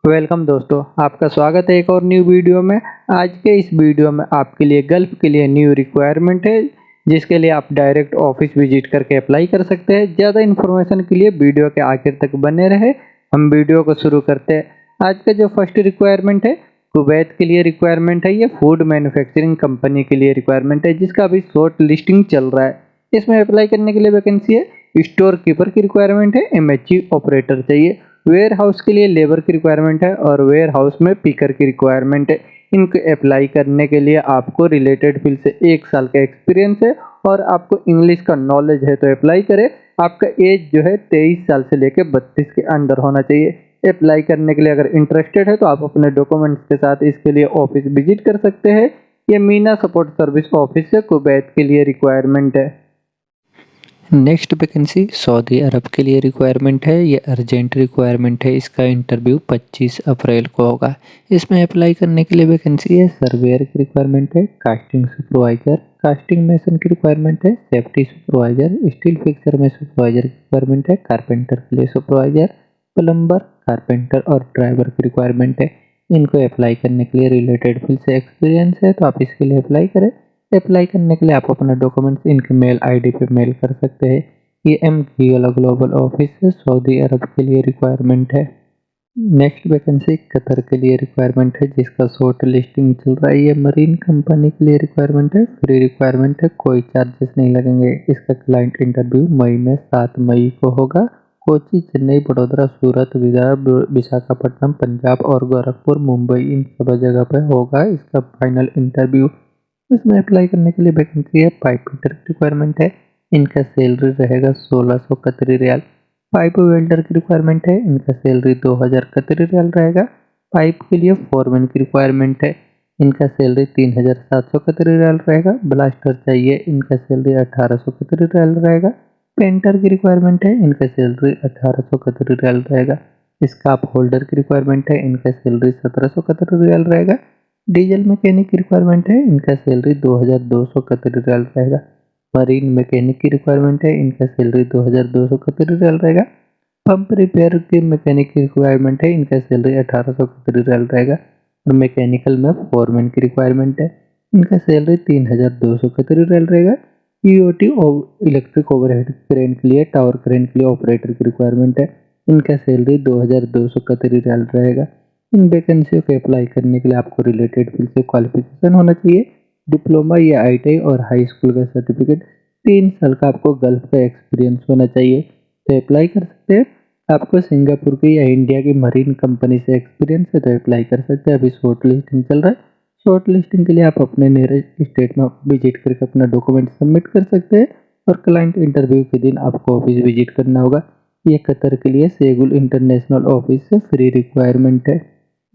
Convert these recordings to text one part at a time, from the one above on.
Welcome दोस्तों, आपका स्वागत है एक और न्यू वीडियो में। आज के इस वीडियो में आपके लिए गल्फ के लिए न्यू रिक्वायरमेंट है, जिसके लिए आप डायरेक्ट ऑफिस विजिट करके अप्लाई कर सकते हैं। ज़्यादा इन्फॉर्मेशन के लिए वीडियो के आखिर तक बने रहे। हम वीडियो को शुरू करते हैं। आज का जो फर्स्ट रिक्वायरमेंट है, कुवैत के लिए रिक्वायरमेंट है। ये फूड मैन्युफैक्चरिंग कंपनी के लिए रिक्वायरमेंट है, जिसका अभी शॉर्ट लिस्टिंग चल रहा है। इसमें अप्लाई करने के लिए वैकेंसी है। स्टोर कीपर की रिक्वायरमेंट है। एमएचई ऑपरेटर चाहिए। वेयर हाउस के लिए लेबर की रिक्वायरमेंट है और वेयर हाउस में पिकर की रिक्वायरमेंट है। इनको अप्लाई करने के लिए आपको रिलेटेड फील्ड से 1 साल का एक्सपीरियंस है और आपको इंग्लिश का नॉलेज है तो अप्लाई करें। आपका एज जो है 23 साल से लेकर 32 के अंदर होना चाहिए। अप्लाई करने के लिए अगर इंटरेस्टेड है तो आप अपने डॉक्यूमेंट्स के साथ इसके लिए ऑफिस विजिट कर सकते हैं। ये मीना सपोर्ट सर्विस ऑफिस से कुवैत के लिए रिक्वायरमेंट है। नेक्स्ट वैकेंसी सऊदी अरब के लिए रिक्वायरमेंट है। ये अर्जेंट रिक्वायरमेंट है। इसका इंटरव्यू 25 अप्रैल को होगा। इसमें अप्लाई करने के लिए वैकेंसी है। सर्वेयर की रिक्वायरमेंट है। कास्टिंग सुपरवाइजर, कास्टिंग मेसन की रिक्वायरमेंट है। सेफ्टी सुपरवाइजर, स्टील फिक्सर में सुपरवाइजर की रिक्वायरमेंट है। कारपेंटर के लिए सुपरवाइजर, प्लम्बर, कारपेंटर और ड्राइवर की रिक्वायरमेंट है। इनको अप्लाई करने के लिए रिलेटेड फील्ड से एक्सपीरियंस है तो आप इसके लिए अप्लाई करें। अप्लाई करने के लिए आप अपना डॉक्यूमेंट्स इनके मेल आईडी पे मेल कर सकते हैं। ये एम ग्लोबल ऑफिस है, सऊदी अरब के लिए रिक्वायरमेंट है। नेक्स्ट वैकेंसी कतर के लिए रिक्वायरमेंट है, जिसका शॉर्ट लिस्टिंग चल रहा है। ये मरीन कंपनी के लिए रिक्वायरमेंट है। फ्री रिक्वायरमेंट है, कोई चार्जेस नहीं लगेंगे। इसका क्लाइंट इंटरव्यू मई में 7 मई को होगा। कोची, चेन्नई, बड़ौदा, सूरत, विदर्भ, विशाखापट्टनम, पंजाब और गोरखपुर, मुंबई, इन सब जगह पे होगा इसका फाइनल इंटरव्यू। इसमें अप्लाई करने के लिए वैकेंसी है। पाइप फिटर की रिक्वायरमेंट है। इनका सैलरी रहेगा 1600 कतरी रियाल। पाइप वेल्डर की रिक्वायरमेंट है। इनका सैलरी 2000 कतरी रियाल रहेगा। पाइप के लिए फोरमैन की रिक्वायरमेंट है। इनका सैलरी 3700 कतरी रियाल रहेगा। ब्लास्टर चाहिए। इनका सैलरी 1800 कतरी रियाल रहेगा। पेंटर की रिक्वायरमेंट है। इनका सैलरी 1800 कतरी रियाल रहेगा। स्कार्फ होल्डर की रिक्वायरमेंट है। इनका सैलरी 1700 कतरी रियाल रहेगा। डीजल मैकेनिक की रिक्वायरमेंट है। इनका सैलरी 2200 कतरी रियाल रहेगा। मरीन मैकेनिक की रिक्वायरमेंट है। इनका सैलरी 2200 कतरी रियाल रहेगा। पंप रिपेयर के मैकेनिक की रिक्वायरमेंट है। इनका सैलरी 1800 कतरी रियाल रहेगा। और मैकेनिकल में फोरमैन की रिक्वायरमेंट है। इनका सैलरी 3200 कतरी रियाल रहेगा। ईओटी इलेक्ट्रिक ओवरहेड क्रेन के लिए, टावर क्रेन के लिए ऑपरेटर की रिक्वायरमेंट है। इनका सैलरी 2200 कतरी रियाल रहेगा। इन वैकेंसियों के अप्लाई करने के लिए आपको रिलेटेड फील्ड से क्वालिफिकेशन होना चाहिए। डिप्लोमा या आईटीआई और हाई स्कूल का सर्टिफिकेट, 3 साल का आपको गल्फ का एक्सपीरियंस होना चाहिए तो अप्लाई कर सकते हैं। आपको सिंगापुर की या इंडिया की मरीन कंपनी से एक्सपीरियंस है तो अप्लाई कर सकते हैं। अभी शॉर्ट लिस्टिंग चल रहा है। शॉर्ट लिस्टिंग के लिए आप अपने नियरेस्ट स्टेट में विजिट करके अपना डॉक्यूमेंट सबमिट कर सकते हैं और क्लाइंट इंटरव्यू के दिन आपको ऑफिस विजिट करना होगा। ये कतर के लिए सेगुल इंटरनेशनल ऑफिस से फ्री रिक्वायरमेंट है।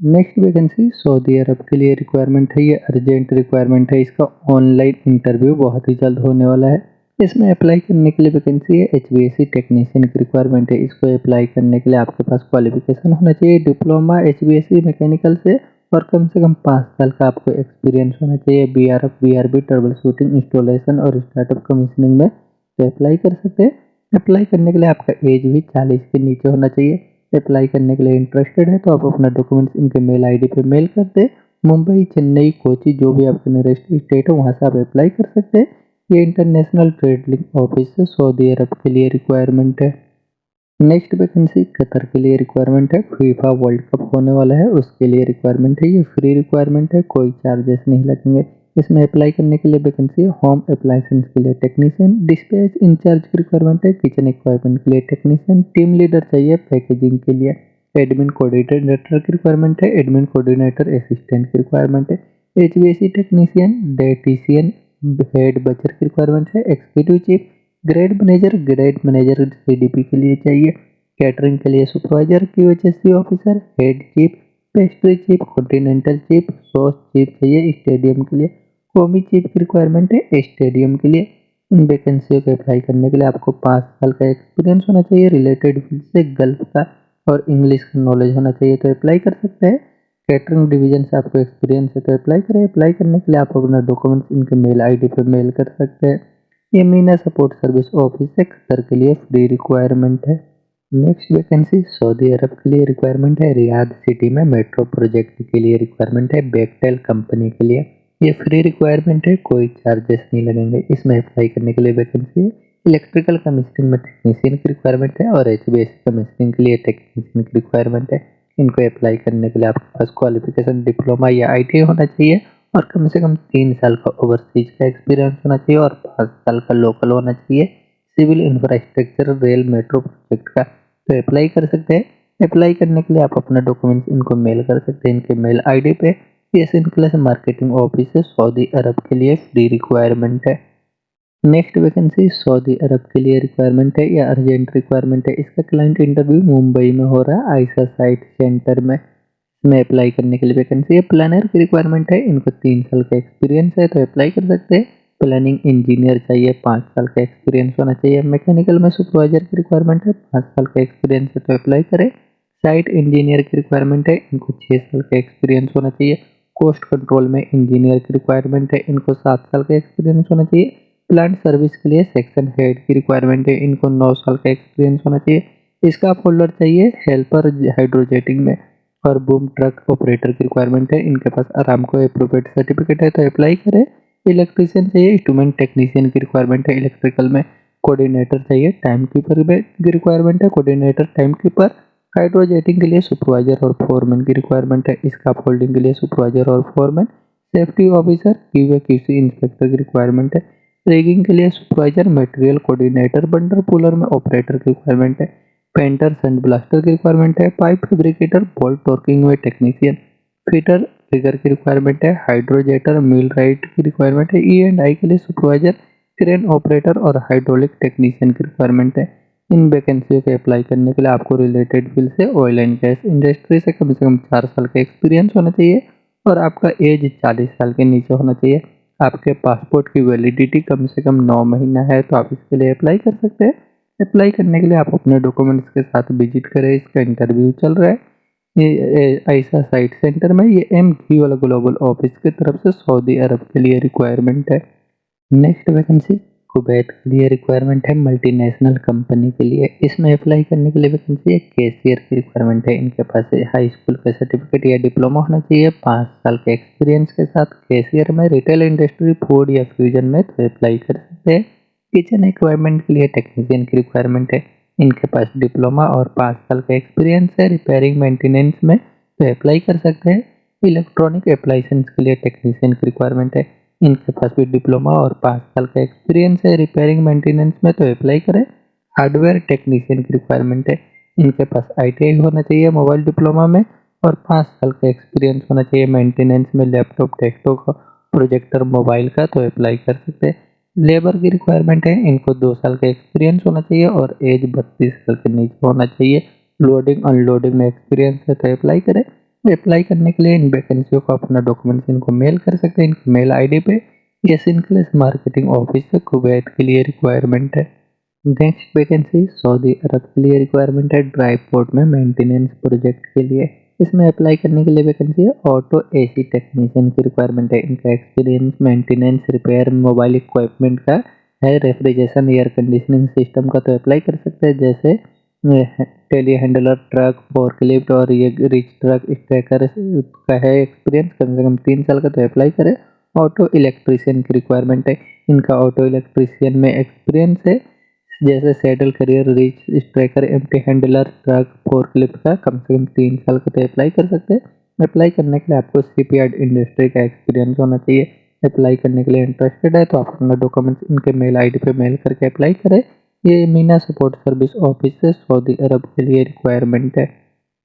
नेक्स्ट वैकेंसी सऊदी अरब के लिए रिक्वायरमेंट है। ये अर्जेंट रिक्वायरमेंट है। इसका ऑनलाइन इंटरव्यू बहुत ही जल्द होने वाला है। इसमें अप्लाई करने के लिए वैकेंसी है। एचवीएसी टेक्नीशियन की रिक्वायरमेंट है। इसको अप्लाई करने के लिए आपके पास क्वालिफिकेशन होना चाहिए डिप्लोमा एचवीएसी मैकेनिकल से और कम से कम 5 साल का आपको एक्सपीरियंस होना चाहिए। बीआरएफ, बीआरबी, ट्रबल शूटिंग, इंस्टॉलेशन और स्टार्टअप कमीशनिंग में तो अप्लाई कर सकते हैं। अप्लाई करने के लिए आपका एज भी 40 के नीचे होना चाहिए। अप्लाई करने के लिए इंटरेस्टेड है तो आप अपना डॉक्यूमेंट्स इनके मेल आईडी पे मेल कर दे। मुंबई, चेन्नई, कोची, जो भी आपके नियरेस्ट स्टेट है वहाँ से आप अप्लाई कर सकते हैं। ये इंटरनेशनल ट्रेड लिंक ऑफिस से सऊदी अरब के लिए रिक्वायरमेंट है। नेक्स्ट वैकेंसी कतर के लिए रिक्वायरमेंट है। फीफा वर्ल्ड कप होने वाला है, उसके लिए रिक्वायरमेंट है। ये फ्री रिक्वायरमेंट है, कोई चार्जेस नहीं लगेंगे। इसमें अप्लाई करने के लिए वैकेंसी है। होम अप्लायंसेस के लिए टेक्नीशियन, डिस्पैच इंचार्ज की रिक्वायरमेंट है। किचन इक्विपमेंट के लिए टेक्नीशियन, टीम लीडर चाहिए पैकेजिंग के लिए। एडमिन कोऑर्डिनेटर की रिक्वायरमेंट है। एडमिन कोऑर्डिनेटर असिस्टेंट की रिक्वायरमेंट है। HVAC technician, dietitian, head butcher की रिक्वायरमेंट है। Executive chief, grade manager CDP के लिए चाहिए। कैटरिंग के लिए supervisor, QHSC officer, head chief, pastry chief, continental chief, sauce chief चाहिए। स्टेडियम के लिए कॉमी चीफ की रिक्वायरमेंट है। स्टेडियम के लिए इन वैकेंसियों को अप्लाई करने के लिए आपको 5 साल का एक्सपीरियंस होना चाहिए। रिलेटेड फील्ड से गल्फ का और इंग्लिश का नॉलेज होना चाहिए तो अप्लाई कर सकते हैं। कैटरिंग डिवीजन से आपको एक्सपीरियंस है तो अप्लाई करें। अप्लाई करने के लिए आप अपना डॉक्यूमेंट्स इनके मेल आईडी पे मेल कर सकते हैं। ये मीना सपोर्ट सर्विस ऑफिस से कतर के लिए फ्री रिक्वायरमेंट है। नेक्स्ट वैकेंसी सऊदी अरब के लिए रिक्वायरमेंट है। रियाद सिटी में मेट्रो प्रोजेक्ट के लिए रिक्वायरमेंट है। बेक्टेल कंपनी के लिए ये फ्री रिक्वायरमेंट है, कोई चार्जेस नहीं लगेंगे। इसमें अप्लाई करने के लिए वैकेंसी है। इलेक्ट्रिकल कमीशनिंग में टेक्नीशियन की रिक्वायरमेंट है और HVAC कमीशनिंग के लिए टेक्नीशियन की रिक्वायरमेंट है। इनको अप्लाई करने के लिए आपके पास क्वालिफिकेशन डिप्लोमा या ITI होना चाहिए और कम से कम 3 साल का ओवरसीज का एक्सपीरियंस होना चाहिए और 5 साल का लोकल होना चाहिए। Civil infrastructure rail metro project का तो अप्लाई कर सकते हैं। अप्लाई करने के लिए आप अपना डॉक्यूमेंट्स इनको मेल कर सकते हैं। इनके मेल ID पे एशियन क्लास मार्केटिंग ऑफिस है, सऊदी अरब के लिए फ्री रिक्वायरमेंट है। नेक्स्ट वैकेंसी सऊदी अरब के लिए रिक्वायरमेंट है या अर्जेंट रिक्वायरमेंट है। इसका क्लाइंट इंटरव्यू मुंबई में हो रहा है, आयशा साइट सेंटर में अप्लाई करने के लिए वैकेंसी है। प्लानर की रिक्वायरमेंट है, इनको 3 साल का एक्सपीरियंस है तो अप्लाई कर सकते हैं। प्लानिंग इंजीनियर चाहिए, 5 साल का एक्सपीरियंस होना चाहिए। मैकेनिकल में सुपरवाइजर की रिक्वायरमेंट है, 5 साल का एक्सपीरियंस है तो अप्लाई करें। साइट इंजीनियर की रिक्वायरमेंट है, इनको 6 साल का एक्सपीरियंस होना चाहिए। कोस्ट कंट्रोल में इंजीनियर की रिक्वायरमेंट है, इनको 7 साल का एक्सपीरियंस होना चाहिए। प्लांट सर्विस के लिए सेक्शन हेड की रिक्वायरमेंट है, इनको 9 साल का एक्सपीरियंस होना चाहिए। स्टाफ होल्डर चाहिए हेल्पर हाइड्रोजेटिंग में और बूम ट्रक ऑपरेटर की रिक्वायरमेंट है, इनके पास आरामको अप्रोप्रिएट सर्टिफिकेट है तो अप्लाई करें। इलेक्ट्रीशियन चाहिए, इंस्ट्रूमेंट टेक्नीशियन की रिक्वायरमेंट है। इलेक्ट्रिकल में कोऑर्डिनेटर चाहिए, टाइम कीपर में की रिक्वायरमेंट है, कोऑर्डिनेटर टाइम कीपर। हाइड्रोजेटिंग के लिए सुपरवाइजर और फोरमैन की रिक्वायरमेंट है। स्टाफ होल्डिंग के लिए सुपरवाइजर और foreman. Safety officer QA/QC inspector की रिक्वायरमेंट है। रिगिंग के लिए सुपरवाइजर, मटेरियल कोऑर्डिनेटर, बंडर पुलर में ऑपरेटर की रिक्वायरमेंट है। पेंटर सैंड ब्लास्टर की रिक्वायरमेंट है। पाइप फैब्रिकेटर, बोल्ट टॉर्किंग में टेक्नीशियन, फिटर फिगर की रिक्वायरमेंट है। हाइड्रोजेटर मिल राइट की रिक्वायरमेंट है। E&I के लिए सुपरवाइजर, क्रेन ऑपरेटर और हाइड्रोलिक टेक्नीशियन की रिक्वायरमेंट है। इन वैकेंसियों के अप्लाई करने के लिए आपको रिलेटेड फील्ड से ऑयल एंड गैस इंडस्ट्री से कम 4 साल का एक्सपीरियंस होना चाहिए और आपका एज 40 साल के नीचे होना चाहिए। आपके पासपोर्ट की वैलिडिटी कम से कम 9 महीना है तो आप इसके लिए अप्लाई कर सकते हैं। अप्लाई करने के लिए आप अपने डॉक्यूमेंट्स के साथ विजिट करें। इसका इंटरव्यू चल रहा है ये आयशा साइट सेंटर में। ये MQ वाला ग्लोबल ऑफिस की तरफ से सऊदी अरब के लिए रिक्वायरमेंट है। नेक्स्ट वैकेंसी कुवैत के लिए रिक्वायरमेंट है, मल्टीनेशनल कंपनी के लिए। इसमें अप्लाई करने के लिए वैकेंसी है। कैशियर की रिक्वायरमेंट है, इनके पास हाई स्कूल का सर्टिफिकेट या डिप्लोमा होना चाहिए, 5 साल के एक्सपीरियंस के साथ। कैशियर में रिटेल इंडस्ट्री, फूड या फ्यूजन में तो अप्लाई कर सकते हैं। किचन इक्विपमेंट के लिए टेक्नीशियन की रिक्वायरमेंट है, इनके पास डिप्लोमा और 5 साल का एक्सपीरियंस है। रिपेयरिंग मेंटेनेंस में तो अप्लाई कर सकते हैं। इलेक्ट्रॉनिक अप्लायंसेस के लिए टेक्नीशियन की रिक्वायरमेंट है, इनके पास भी डिप्लोमा और 5 साल का एक्सपीरियंस है। रिपेयरिंग मेंटेनेंस में तो अप्लाई करें। हार्डवेयर टेक्नीशियन की रिक्वायरमेंट है, इनके पास ITI होना चाहिए मोबाइल डिप्लोमा में और 5 साल का एक्सपीरियंस होना चाहिए। मेंटेनेंस में लैपटॉप, डेस्कटॉप, प्रोजेक्टर, मोबाइल का तो अप्लाई कर सकते हैं। लेबर की रिक्वायरमेंट है, इनको 2 साल का एक्सपीरियंस होना चाहिए और एज 32 साल के नीचे होना चाहिए। लोडिंग अनलोडिंग में एक्सपीरियंस है तो अप्लाई करें। अप्लाई करने के लिए इन वैकेंसियों को अपना डॉक्यूमेंट्स इनको मेल कर सकते हैं। इनकी मेल ID पे एशियन क्लास मार्केटिंग ऑफिस से कुवैत के लिए रिक्वायरमेंट है। नेक्स्ट वैकेंसी सऊदी अरब के लिए रिक्वायरमेंट है, ड्राई पोर्ट में मेंटेनेंस प्रोजेक्ट के लिए। इसमें अप्लाई करने के लिए वैकेंसी है। ऑटो AC टेक्नीशियन की रिक्वायरमेंट है, इनका experience maintenance, repair, mobile equipment का है। रेफ्रिजरेशन, एयर कंडीशनिंग सिस्टम का तो अप्लाई कर सकते हैं, जैसे टेली हैंडलर, ट्रक, फोर्कलिफ्ट और ये रिच ट्रक स्ट्रैकर का है एक्सपीरियंस कम से कम 3 साल का तो अप्लाई करें। ऑटो इलेक्ट्रीशियन की रिक्वायरमेंट है, इनका ऑटो इलेक्ट्रीशियन में एक्सपीरियंस है, जैसे saddle carrier, reach stacker, empty handler, truck, forklift का कम से कम 3 साल का तो अप्लाई कर सकते हैं। अप्लाई करने के लिए आपको शिपयार्ड इंडस्ट्री का एक्सपीरियंस होना चाहिए। अप्लाई करने के लिए इंटरेस्टेड है तो आप अपना डॉक्यूमेंट्स इनके मेल ID पे मेल करके अप्लाई करें। ये मीना सपोर्ट सर्विस ऑफिस से सऊदी अरब के लिए रिक्वायरमेंट है।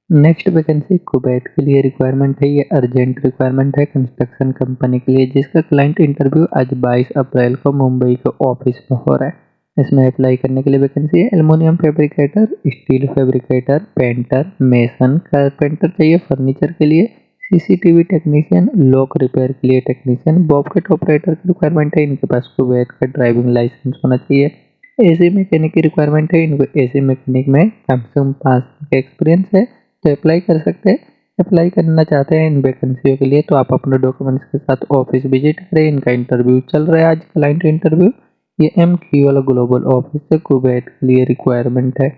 नेक्स्ट वैकेंसी कुवैत के लिए रिक्वायरमेंट है, ये अर्जेंट रिक्वायरमेंट है कंस्ट्रक्शन कंपनी के लिए, जिसका क्लाइंट इंटरव्यू आज 22 अप्रैल को मुंबई के ऑफिस में हो रहा है। इसमें अप्लाई करने के लिए वैकेंसी है। Aluminium fabricator, steel fabricator, painter, mason, carpenter चाहिए फर्नीचर के लिए। CCTV टेक्नीशियन, लॉक रिपेयर के लिए टेक्नीशियन, बॉबकेट ऑपरेटर की रिक्वायरमेंट है, इनके पास कुवैत का ड्राइविंग लाइसेंस होना चाहिए। AC मैकेनिक की रिक्वायरमेंट है, इनको AC मैकेनिक में कम से कम 5 साल का एक्सपीरियंस है तो अप्लाई कर सकते हैं। अप्लाई करना चाहते हैं इन वैकेंसियों के लिए तो आप अपने डॉक्यूमेंट्स के साथ ऑफिस विजिट करें। इनका इंटरव्यू चल रहा है आज, क्लाइंट इंटरव्यू। ये MQ वाला ग्लोबल ऑफिस से कुवैत के लिए रिक्वायरमेंट है।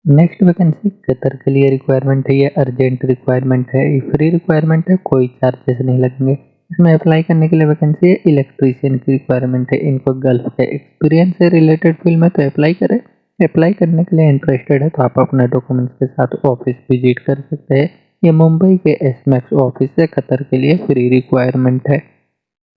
नेक्स्ट वैकेंसी कतर के लिए रिक्वायरमेंट है। ये अर्जेंट रिक्वायरमेंट है, ये फ्री रिक्वायरमेंट है, कोई चार्जेस नहीं लगेंगे। इसमें अप्लाई करने के लिए वैकेंसी है इलेक्ट्रीशियन की रिक्वायरमेंट है। इनको गल्फ का एक्सपीरियंस है रिलेटेड फील्ड में, तो अप्लाई करें। अप्लाई करने के लिए इंटरेस्टेड है तो आप अपने डॉक्यूमेंट्स के साथ ऑफिस विजिट कर सकते हैं। ये मुंबई के एसमैक्स ऑफिस है, कतर के लिए फ्री रिक्वायरमेंट है।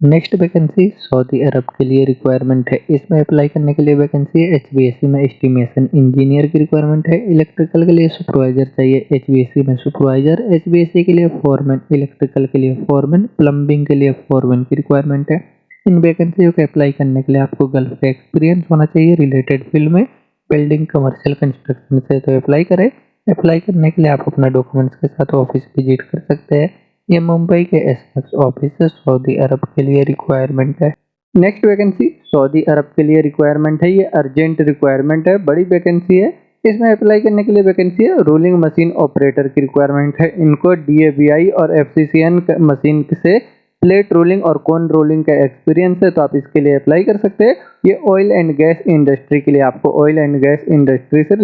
नेक्स्ट वैकेंसी सऊदी अरब के लिए रिक्वायरमेंट है। इसमें अप्लाई करने के लिए वैकेंसी है एचवीएसी में एस्टिमेशन इंजीनियर की रिक्वायरमेंट है। इलेक्ट्रिकल के लिए सुपरवाइजर चाहिए, एचवीएसी में सुपरवाइजर, एचवीएसी के लिए फोरमैन, इलेक्ट्रिकल के लिए फोरमैन, प्लम्बिंग के लिए फोरमैन की रिक्वायरमेंट है। इन वैकेंसियों को अप्लाई करने के लिए आपको गल्फ का एक्सपीरियंस होना चाहिए रिलेटेड फील्ड में, बिल्डिंग कमर्शियल कंस्ट्रक्शन से, तो अप्लाई करें। अप्लाई करने के लिए आप अपना डॉक्यूमेंट्स के साथ ऑफिस विजिट कर सकते हैं। ये मुंबई के एसएक्स ऑफिस से सऊदी अरब के लिए रिक्वायरमेंट है। नेक्स्ट वैकेंसी सऊदी अरब के लिए रिक्वायरमेंट है। ये अर्जेंट रिक्वायरमेंट है, बड़ी वैकेंसी है। इसमें अप्लाई करने के लिए वैकेंसी है रोलिंग मशीन ऑपरेटर की रिक्वायरमेंट है। इनको डीएवीआई और एफसीसीएन मशीन से प्लेट रोलिंग और कोन रोलिंग का एक्सपीरियंस है, तो आप इसके लिए अप्लाई कर सकते हैं। ये ऑयल एंड गैस इंडस्ट्री के लिए, आपको ऑयल एंड गैस इंडस्ट्री से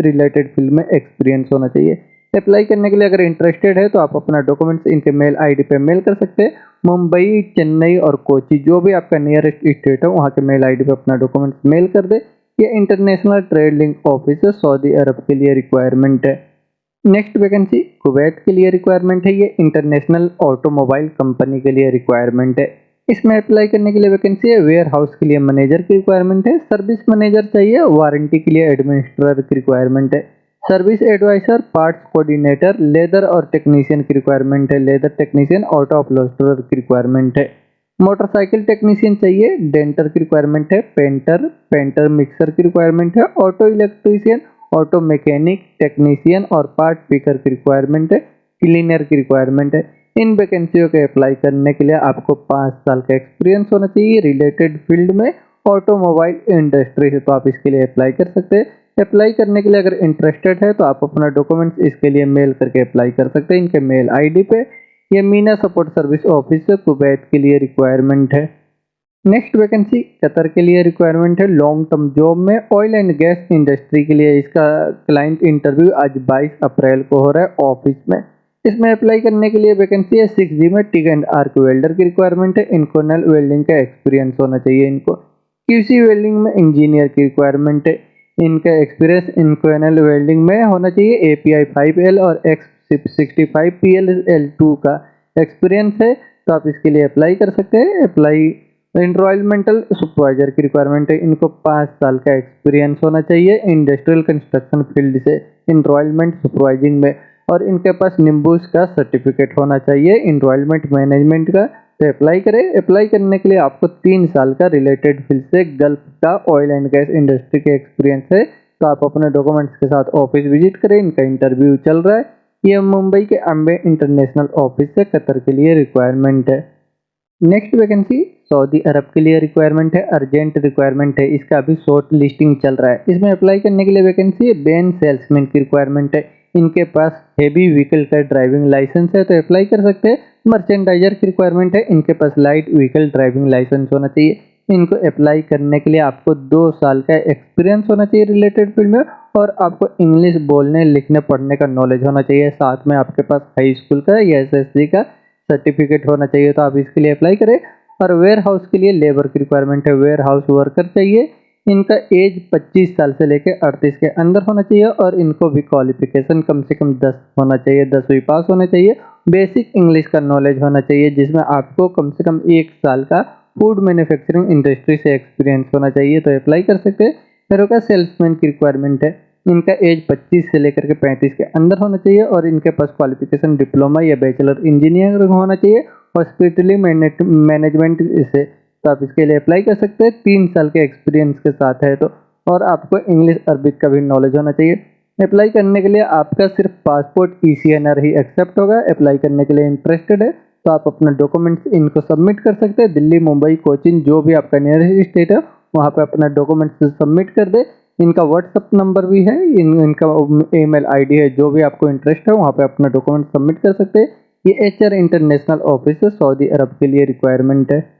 रिलेटेड फील्ड में एक्सपीरियंस होना चाहिए। अप्लाई करने के लिए अगर इंटरेस्टेड है तो आप अपना डॉक्यूमेंट्स इनके मेल आईडी पे मेल कर सकते हैं। मुंबई, चेन्नई और कोची, जो भी आपका नियरेस्ट स्टेट है वहाँ के मेल आईडी पे अपना डॉक्यूमेंट्स मेल कर दे। ये इंटरनेशनल ट्रेड लिंक ऑफिस है, सऊदी अरब के लिए रिक्वायरमेंट है। नेक्स्ट वैकेंसी कुवैत के लिए रिक्वायरमेंट है। ये इंटरनेशनल ऑटोमोबाइल कंपनी के लिए रिक्वायरमेंट है। इसमें अप्लाई करने के लिए वैकेंसी है वेयर हाउस के लिए मैनेजर की रिक्वायरमेंट है, सर्विस मैनेजर चाहिए, वारंटी के लिए एडमिनिस्ट्रेटर की रिक्वायरमेंट है, service advisor, parts coordinator, leather और टेक्नीशियन की रिक्वायरमेंट है, लेदर टेक्नीशियन, ऑटो अपलोस्टरर की रिक्वायरमेंट है, मोटरसाइकिल टेक्नीशियन चाहिए, डेंटर की रिक्वायरमेंट है, पेंटर मिक्सर की रिक्वायरमेंट है, auto electrician, auto mechanic, technician और पार्ट पिकर की रिक्वायरमेंट है, क्लीनर की रिक्वायरमेंट है। इन वैकेंसियों के अप्लाई करने के लिए आपको 5 साल का एक्सपीरियंस होना चाहिए रिलेटेड फील्ड में, ऑटोमोबाइल इंडस्ट्री से, तो आप इसके लिए अप्लाई कर सकते हैं। अप्लाई करने के लिए अगर इंटरेस्टेड है तो आप अपना डॉक्यूमेंट्स इसके लिए मेल करके अप्लाई कर सकते हैं इनके मेल आईडी पे। ये मीना सपोर्ट सर्विस ऑफिस से कुवैत के लिए रिक्वायरमेंट है। नेक्स्ट वैकेंसी कतर के लिए रिक्वायरमेंट है लॉन्ग टर्म जॉब में, ऑयल एंड गैस इंडस्ट्री के लिए। इसका क्लाइंट इंटरव्यू आज 22 अप्रैल को हो रहा है ऑफिस में। इसमें अप्लाई करने के लिए वैकेंसी है 6G में टिक एंड आर्क वेल्डर की रिक्वायरमेंट है। इनको नल वेल्डिंग का एक्सपीरियंस होना चाहिए। इनको क्यूसी वेल्डिंग में इंजीनियर की रिक्वायरमेंट है। इनका एक्सपीरियंस इनको नल वेल्डिंग में होना चाहिए। API 5L और X65PL2 का एक्सपीरियंस है, तो आप इसके लिए अप्लाई कर सकते हैं। अप्लाई एनवायरमेंटल सुपरवाइजर की रिक्वायरमेंट है। इनको 5 साल का एक्सपीरियंस होना चाहिए इंडस्ट्रियल कंस्ट्रक्शन फील्ड से एनवायरमेंट सुपरवाइजिंग में, और इनके पास निम्बूस का सर्टिफिकेट होना चाहिए एनवायरमेंट मैनेजमेंट का। तो अप्लाई करें। अप्लाई करने के लिए आपको 3 साल का रिलेटेड फील्ड से गल्फ का ऑयल एंड गैस इंडस्ट्री के एक्सपीरियंस है, तो आप अपने डॉक्यूमेंट्स के साथ ऑफिस विजिट करें। इनका इंटरव्यू चल रहा है। ये मुंबई के अम्बे इंटरनेशनल ऑफिस से कतर के लिए रिक्वायरमेंट है। नेक्स्ट वैकेंसी सऊदी अरब के लिए रिक्वायरमेंट है, अर्जेंट रिक्वायरमेंट है। इसका अभी शॉर्ट लिस्टिंग चल रहा है। इसमें अप्लाई करने के लिए वैकेंसी है वैन सेल्समैन की रिक्वायरमेंट है। इनके पास हेवी व्हीकल का ड्राइविंग लाइसेंस है, तो अप्लाई कर सकते हैं। मर्चेंडाइजर की रिक्वायरमेंट है। इनके पास लाइट व्हीकल ड्राइविंग लाइसेंस होना चाहिए। इनको अप्लाई करने के लिए आपको 2 साल का एक्सपीरियंस होना चाहिए रिलेटेड फील्ड में, और आपको इंग्लिश बोलने लिखने पढ़ने का नॉलेज होना चाहिए। साथ में आपके पास हाई स्कूल का या SSC का सर्टिफिकेट होना चाहिए, तो आप इसके लिए अप्लाई करें। और वेयर हाउस के लिए लेबर की रिक्वायरमेंट है, वेयर हाउस वर्कर चाहिए। इनका एज 25 साल से लेकर 38 के अंदर होना चाहिए, और इनको भी क्वालिफिकेशन कम से कम 10 होना चाहिए, 10वीं पास होना चाहिए। बेसिक इंग्लिश का नॉलेज होना चाहिए, जिसमें आपको कम से कम 1 साल का फूड मैन्युफैक्चरिंग इंडस्ट्री से एक्सपीरियंस होना चाहिए, तो अप्लाई कर सकते हैं। फिर होगा सेल्समैन की रिक्वायरमेंट है। इनका एज 25 से लेकर के 35 के अंदर होना चाहिए, और इनके पास क्वालिफिकेशन डिप्लोमा या बैचलर इंजीनियर होना चाहिए हॉस्पिटली मैनेजमेंट से, तो आप इसके लिए अप्लाई कर सकते हैं। 3 साल के एक्सपीरियंस के साथ है तो, और आपको इंग्लिश अरबिक का भी नॉलेज होना चाहिए। अप्लाई करने के लिए आपका सिर्फ पासपोर्ट ECNR ही एक्सेप्ट होगा। अप्लाई करने के लिए इंटरेस्टेड है तो आप अपना डॉक्यूमेंट्स इनको सबमिट कर सकते हैं। दिल्ली, मुंबई, कोचिन, जो भी आपका नियरेस्ट स्टेट है वहाँ पे अपना डॉक्यूमेंट्स सबमिट कर दे। इनका व्हाट्सअप नंबर भी है, इनका ईमेल आईडी है। जो भी आपको इंटरेस्ट है वहाँ पे अपना डॉक्यूमेंट सबमिट कर सकते हैं। ये HR इंटरनेशनल ऑफिस है, सऊदी अरब के लिए रिक्वायरमेंट है।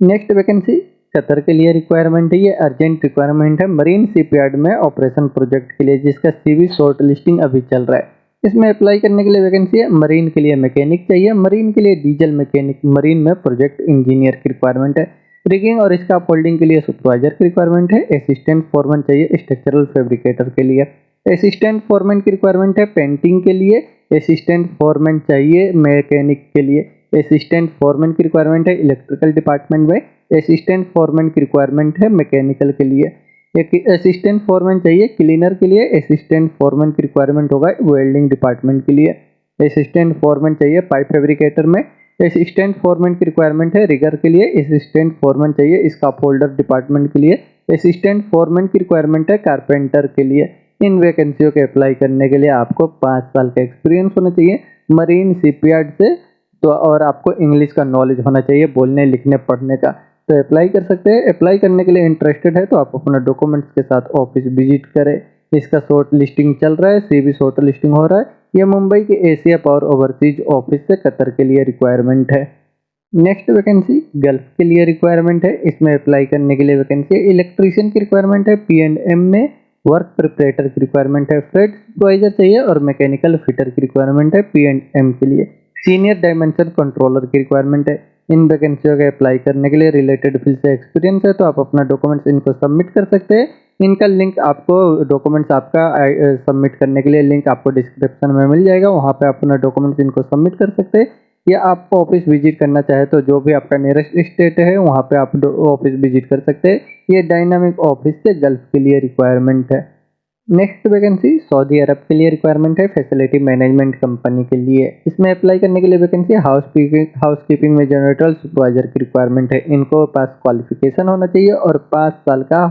नेक्स्ट वैकेंसी कतर के लिए रिक्वायरमेंट है। ये अर्जेंट रिक्वायरमेंट है मरीन शिपयार्ड में ऑपरेशन प्रोजेक्ट के लिए, जिसका सीवी शॉर्ट लिस्टिंग अभी चल रहा है। इसमें अप्लाई करने के लिए वैकेंसी है। मरीन के लिए मैकेनिक चाहिए, मरीन के लिए डीजल मैकेनिक, मरीन में प्रोजेक्ट इंजीनियर की रिक्वायरमेंट है। रिगिंग और स्काफ फोल्डिंग के लिए सुपरवाइजर की रिक्वायरमेंट है। असिस्टेंट फोरमैन चाहिए स्ट्रक्चरल फैब्रिकेटर के लिए। असिस्टेंट फोरमैन की रिक्वायरमेंट है पेंटिंग के लिए। असिस्टेंट फोरमैन चाहिए मैकेनिक के लिए। असिस्टेंट फोरमैन की रिक्वायरमेंट है इलेक्ट्रिकल डिपार्टमेंट में। असिस्टेंट फोरमैन की रिक्वायरमेंट है मैकेनिकल के लिए। एक असिस्टेंट फोरमैन चाहिए क्लीनर के लिए। असिस्टेंट फोरमैन की रिक्वायरमेंट होगा वेल्डिंग डिपार्टमेंट के लिए। असिस्टेंट फोरमैन चाहिए पाइप फैब्रिकेटर में। असिस्टेंट फोरमैन की रिक्वायरमेंट है रिगर के लिए। असिस्टेंट फोरमैन चाहिए स्काफोल्डर डिपार्टमेंट के लिए। असिस्टेंट फोरमैन की रिक्वायरमेंट है कारपेंटर के लिए। इन वैकेंसियों के अप्लाई करने के लिए आपको 5 साल का एक्सपीरियंस होना चाहिए मरीन शिपयार्ड से, तो और आपको इंग्लिश का नॉलेज होना चाहिए बोलने लिखने पढ़ने का, तो अप्लाई कर सकते हैं। अप्लाई करने के लिए इंटरेस्टेड है तो आप अपना डॉक्यूमेंट्स के साथ ऑफिस विजिट करें। इसका शॉर्ट लिस्टिंग चल रहा है, सीवी शॉर्ट लिस्टिंग हो रहा है। यह मुंबई के एशिया पावर ओवरसीज ऑफिस से कतर के लिए रिक्वायरमेंट है। नेक्स्ट वैकेंसी गल्फ के लिए रिक्वायरमेंट है। इसमें अप्लाई करने के लिए वैकेंसी है इलेक्ट्रीशियन की रिक्वायरमेंट है। P&M में वर्क प्रिपरेटर की रिक्वायरमेंट है। फ्रेट सुपरवाइजर चाहिए और मैकेनिकल फिटर की रिक्वायरमेंट है P&M के लिए। सीनियर डायमेंशन कंट्रोलर की रिक्वायरमेंट है। इन वैकेंसियों के अप्लाई करने के लिए रिलेटेड फील्ड से एक्सपीरियंस है तो आप अपना डॉक्यूमेंट्स इनको सबमिट कर सकते हैं। इनका लिंक आपको डॉक्यूमेंट्स आपका सबमिट करने के लिए लिंक आपको डिस्क्रिप्शन में मिल जाएगा, वहाँ पे आप अपना डॉक्यूमेंट्स इनको सबमिट कर सकते हैं। या आप ऑफिस विजिट करना चाहे तो जो भी आपका नियरेस्ट स्टेट है वहाँ पे आप ऑफिस विजिट कर सकते हैं। ये डायनामिक ऑफिस से गल्फ के लिए रिक्वायरमेंट है। नेक्स्ट वैकेंसी सऊदी अरब के लिए रिक्वायरमेंट है फैसिलिटी मैनेजमेंट कंपनी के लिए। इसमें अप्लाई करने के लिए वैकेंसी हाउस कीपिंग में जनरेटर सुपरवाइजर की रिक्वायरमेंट है। इनको पास क्वालिफिकेशन होना चाहिए और 5 साल का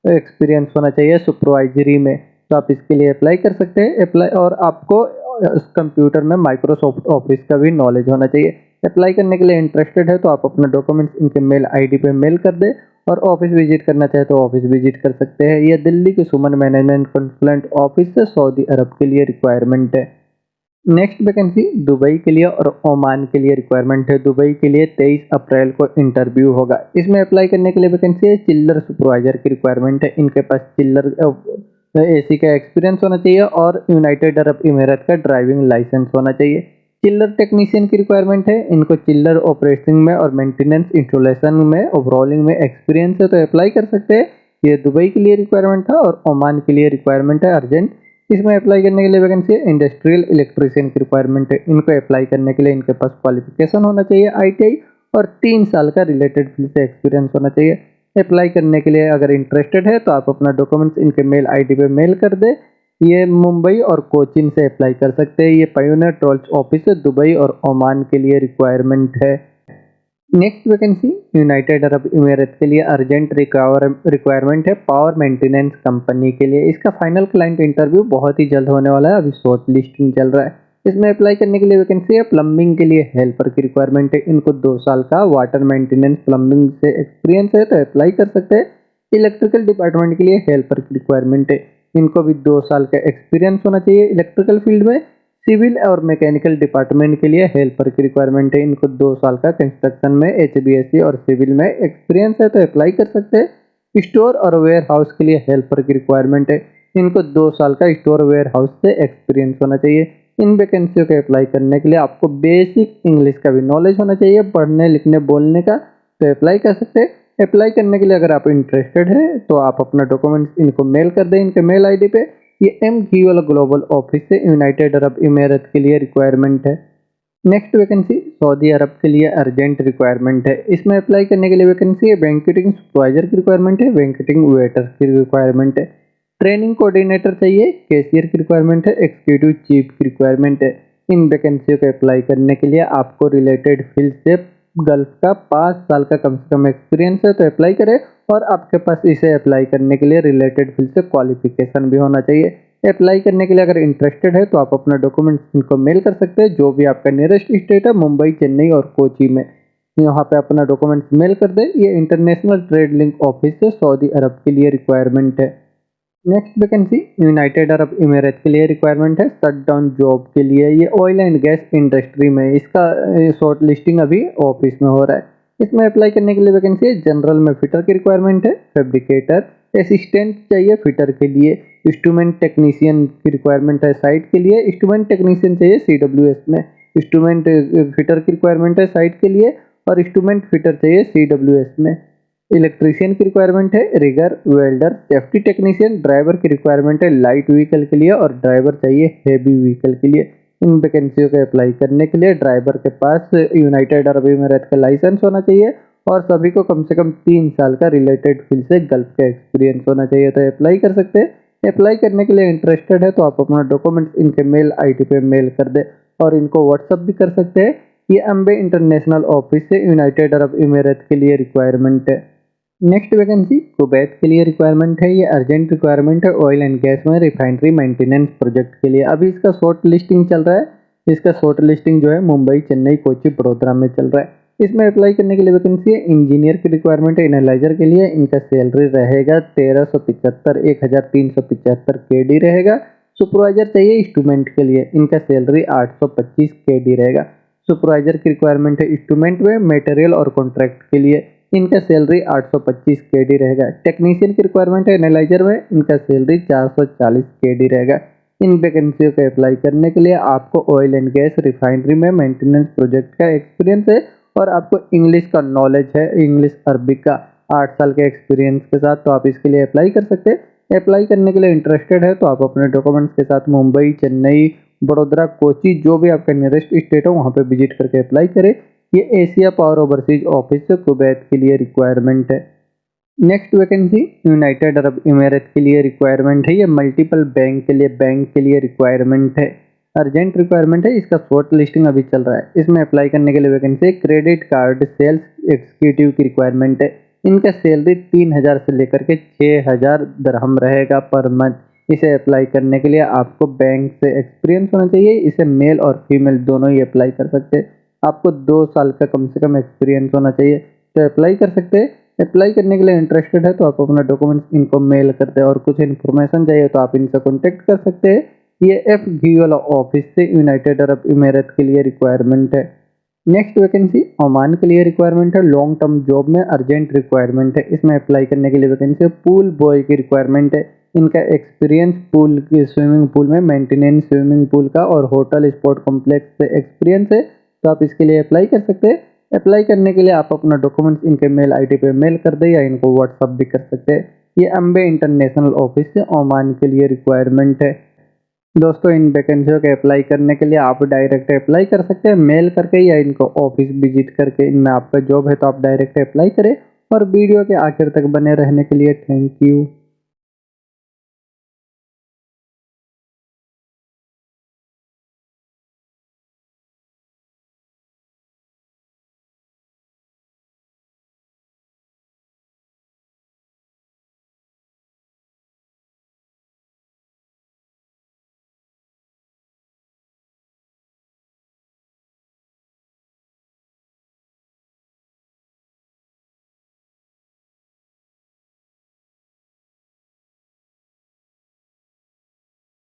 एक्सपीरियंस होना चाहिए सुपरवाइजरी में, तो आप इसके लिए अप्लाई कर सकते हैं। अप्लाई और आपको कंप्यूटर में माइक्रोसॉफ्ट ऑफिस का भी नॉलेज होना चाहिए। अप्लाई करने के लिए इंटरेस्टेड है तो आप अपना डॉक्यूमेंट्स इनके मेल आईडी पे मेल कर दें और ऑफिस विजिट करना चाहे तो ऑफिस विजिट कर सकते हैं। यह दिल्ली के सुमन मैनेजमेंट कंसल्टेंट ऑफिस से सऊदी अरब के लिए रिक्वायरमेंट है। नेक्स्ट वैकेंसी दुबई के लिए और ओमान के लिए रिक्वायरमेंट है। दुबई के लिए 23 अप्रैल को इंटरव्यू होगा। इसमें अप्लाई करने के लिए वैकेंसी है चिल्लर सुपरवाइजर की रिक्वायरमेंट है। इनके पास चिल्लर एसी का एक्सपीरियंस होना चाहिए और यूनाइटेड अरब इमारात का ड्राइविंग लाइसेंस होना चाहिए। चिल्लर टेक्नीशियन की रिक्वायरमेंट है। इनको चिल्लर ऑपरेटिंग में और मेंटेनेंस इंस्टॉलेशन में ओवरऑलिंग में एक्सपीरियंस है तो अप्लाई कर सकते हैं। ये दुबई के लिए रिक्वायरमेंट था और ओमान के लिए रिक्वायरमेंट है अर्जेंट। इसमें अप्लाई करने के लिए वैकेंसी है इंडस्ट्रियल इलेक्ट्रीशियन की रिक्वायरमेंट है। इनको अप्लाई करने के लिए इनके पास क्वालिफिकेशन होना चाहिए ITI और 3 साल का रिलेटेड फील्ड से एक्सपीरियंस होना चाहिए। अप्लाई करने के लिए अगर इंटरेस्टेड है तो आप अपना डॉक्यूमेंट्स इनके मेल आईडी पे मेल कर दे। ये मुंबई और कोचीन से अप्लाई कर सकते हैं। ये पायोनियर ट्रोल्स ऑफिस है दुबई और ओमान के लिए रिक्वायरमेंट है। नेक्स्ट वैकेंसी यूनाइटेड अरब इमारात के लिए अर्जेंट रिक्वायरमेंट है पावर मेंटेनेंस कंपनी के लिए। इसका फाइनल क्लाइंट इंटरव्यू बहुत ही जल्द होने वाला है, अभी शॉर्ट लिस्टिंग चल रहा है। इसमें अप्लाई करने के लिए वैकेंसी है प्लम्बिंग के लिए हेल्पर की रिक्वायरमेंट है। इनको 2 साल का वाटर मेंटेनेंस प्लम्बिंग से एक्सपीरियंस है तो अप्लाई कर सकते हैं। इलेक्ट्रिकल डिपार्टमेंट के लिए हेल्पर की रिक्वायरमेंट है। इनको भी 2 साल का एक्सपीरियंस होना चाहिए इलेक्ट्रिकल फील्ड में। सिविल और मैकेनिकल डिपार्टमेंट के लिए हेल्पर की रिक्वायरमेंट है। इनको 2 साल का कंस्ट्रक्शन में HVAC और सिविल में एक्सपीरियंस है तो अप्लाई कर सकते हैं। स्टोर और वेयर हाउस के लिए हेल्पर की रिक्वायरमेंट है। इनको 2 साल का स्टोर वेयर हाउस से एक्सपीरियंस होना चाहिए। इन वैकेंसियों के अप्लाई करने के लिए आपको बेसिक इंग्लिश का भी नॉलेज होना चाहिए, पढ़ने लिखने बोलने का, तो अप्लाई कर सकते हैं। अप्लाई करने के लिए अगर आप इंटरेस्टेड है तो आप अपना डॉक्यूमेंट्स इनको मेल कर दें इनके मेल आईडी पे। ये MGL ग्लोबल ऑफिस से यूनाइटेड अरब इमारात के लिए रिक्वायरमेंट है। नेक्स्ट वैकेंसी सऊदी अरब के लिए अर्जेंट रिक्वायरमेंट है। इसमें अप्लाई करने के लिए वैकेंसी है बैंकेटिंग सुपरवाइजर की रिक्वायरमेंट है, बैंकेटिंग वेटर की रिक्वायरमेंट है, ट्रेनिंग कोऑर्डिनेटर चाहिए, कैशियर की रिक्वायरमेंट है, एग्जीक्यूटिव चीफ की रिक्वायरमेंट है। इन वैकेंसियों को अप्लाई करने के लिए आपको रिलेटेड फील्ड से गल्फ का 5 साल का कम से कम एक्सपीरियंस है तो अप्लाई करें और आपके पास इसे अप्लाई करने के लिए रिलेटेड फील्ड से क्वालिफिकेशन भी होना चाहिए। अप्लाई करने के लिए अगर इंटरेस्टेड है तो आप अपना डॉक्यूमेंट्स इनको मेल कर सकते हैं। जो भी आपका नियरेस्ट स्टेट है मुंबई, चेन्नई और कोची में, यहाँ पे अपना डॉक्यूमेंट्स मेल कर दें। ये इंटरनेशनल ट्रेड लिंक ऑफिस से सऊदी अरब के लिए रिक्वायरमेंट है। नेक्स्ट वैकेंसी यूनाइटेड अरब इमारात के लिए रिक्वायरमेंट है शट डाउन जॉब के लिए। ये ऑयल एंड गैस इंडस्ट्री में, इसका शॉर्ट लिस्टिंग अभी ऑफिस में हो रहा है। इसमें अप्लाई करने के लिए वैकेंसी है जनरल में फिटर की रिक्वायरमेंट है, फैब्रिकेटर असिस्टेंट चाहिए फिटर के लिए, इंस्ट्रूमेंट टेक्नीशियन की रिक्वायरमेंट है साइट के लिए, इंस्ट्रूमेंट टेक्नीशियन चाहिए सीडब्ल्यूएस में, इंस्ट्रूमेंट फिटर की रिक्वायरमेंट है साइट के लिए और इंस्ट्रूमेंट फिटर चाहिए सीडब्ल्यूएस में। इलेक्ट्रीशियन की रिक्वायरमेंट है, rigger, welder, safety technician, driver की रिक्वायरमेंट है लाइट व्हीकल के लिए और ड्राइवर चाहिए हैवी व्हीकल के लिए। इन वैकेंसियों को अप्लाई करने के लिए ड्राइवर के पास यूनाइटेड अरब अमीरात का लाइसेंस होना चाहिए और सभी को कम से कम 3 साल का रिलेटेड फील्ड से गल्फ का एक्सपीरियंस होना चाहिए, तो अप्लाई कर सकते हैं। अप्लाई करने के लिए इंटरेस्टेड है तो आप अपना डॉक्यूमेंट्स इनके मेल आईडी पे मेल कर दे और इनको व्हाट्सअप भी कर सकते हैं। ये अम्बे इंटरनेशनल ऑफिस से यूनाइटेड अरब अमीरात के लिए रिक्वायरमेंट है। नेक्स्ट वैकेंसी कुवैत के लिए रिक्वायरमेंट है। ये अर्जेंट रिक्वायरमेंट है ऑयल एंड गैस में रिफाइनरी मेंटेनेंस प्रोजेक्ट के लिए। अभी इसका शॉर्ट लिस्टिंग चल रहा है। इसका शॉर्ट लिस्टिंग जो है मुंबई, चेन्नई, कोची, बड़ोदरा में चल रहा है। इसमें अप्लाई करने के लिए वैकेंसी है इंजीनियर की रिक्वायरमेंट है एनालाइजर के लिए। इनका सैलरी रहेगा 1375 1375 केडी रहेगा। सुपरवाइजर चाहिए इंस्ट्रूमेंट के लिए, इनका सैलरी 825 केडी रहेगा। सुपरवाइजर की रिक्वायरमेंट है इंस्ट्रूमेंट में, मटेरियल और कॉन्ट्रैक्ट के लिए, इनका सैलरी 825 केडी रहेगा। टेक्नीशियन की रिक्वायरमेंट है एनालाइजर में, इनका सैलरी 440 केडी रहेगा। इन वैकेंसियों को अप्लाई करने के लिए आपको ऑयल एंड गैस रिफाइनरी में मेंटेनेंस प्रोजेक्ट का एक्सपीरियंस है और आपको इंग्लिश का नॉलेज है, इंग्लिश अरबिक का 8 साल के एक्सपीरियंस के साथ, तो आप इसके लिए अप्लाई कर सकते हैं। अप्लाई करने के लिए इंटरेस्टेड है तो आप अपने डॉक्यूमेंट्स के साथ मुंबई, चेन्नई, बड़ोदरा, कोची, जो भी आपका नियरेस्ट स्टेट हो वहाँ पे विजिट करके अप्लाई करें। ये एशिया पावर ओवरसीज ऑफिस से कुवैत के लिए रिक्वायरमेंट है। नेक्स्ट वैकेंसी यूनाइटेड अरब अमीरात के लिए रिक्वायरमेंट है। ये मल्टीपल बैंक के लिए रिक्वायरमेंट है। अर्जेंट रिक्वायरमेंट है। इसका शॉर्ट लिस्टिंग अभी चल रहा है। इसमें अप्लाई करने के लिए vacancy credit card sales executive की रिक्वायरमेंट है। इनका सैलरी 3000 से लेकर के 6000 दरहम रहेगा पर मंथ। इसे अप्लाई करने के लिए आपको बैंक से एक्सपीरियंस होना चाहिए। इसे मेल और फीमेल दोनों ही अप्लाई कर सकते हैं। आपको 2 साल का कम से कम एक्सपीरियंस होना चाहिए, तो अप्लाई कर सकते हैं। अप्लाई करने के लिए इंटरेस्टेड है तो आप अपना डॉक्यूमेंट्स इनको मेल कर दें और कुछ इन्फॉर्मेशन चाहिए तो आप इनसे कॉन्टेक्ट कर सकते हैं। ये FG वाला ऑफिस से यूनाइटेड अरब अमीरात के लिए रिक्वायरमेंट है। नेक्स्ट वैकेंसी ओमान के लिए रिक्वायरमेंट है। लॉन्ग टर्म जॉब में अर्जेंट रिक्वायरमेंट है। इसमें अप्लाई करने के लिए वैकेंसी है पूल बॉय की रिक्वायरमेंट है। इनका एक्सपीरियंस पूल की स्विमिंग पूल में मेंटेनेंस स्विमिंग पूल का और होटल स्पोर्ट कॉम्प्लेक्स से एक्सपीरियंस है, तो आप इसके लिए अप्लाई कर सकते हैं। अप्लाई करने के लिए आप अपना डॉक्यूमेंट्स इनके मेल आईडी पे मेल कर दें या इनको व्हाट्सअप भी कर सकते हैं। ये अम्बे इंटरनेशनल ऑफिस से ओमान के लिए रिक्वायरमेंट है। दोस्तों इन वैकेंसियों के अप्लाई करने के लिए आप डायरेक्ट अप्लाई कर सकते हैं मेल करके या इनको ऑफिस विजिट करके। इनमें आपका जॉब है तो आप डायरेक्ट अप्लाई करें। और वीडियो के आखिर तक बने रहने के लिए थैंक यू।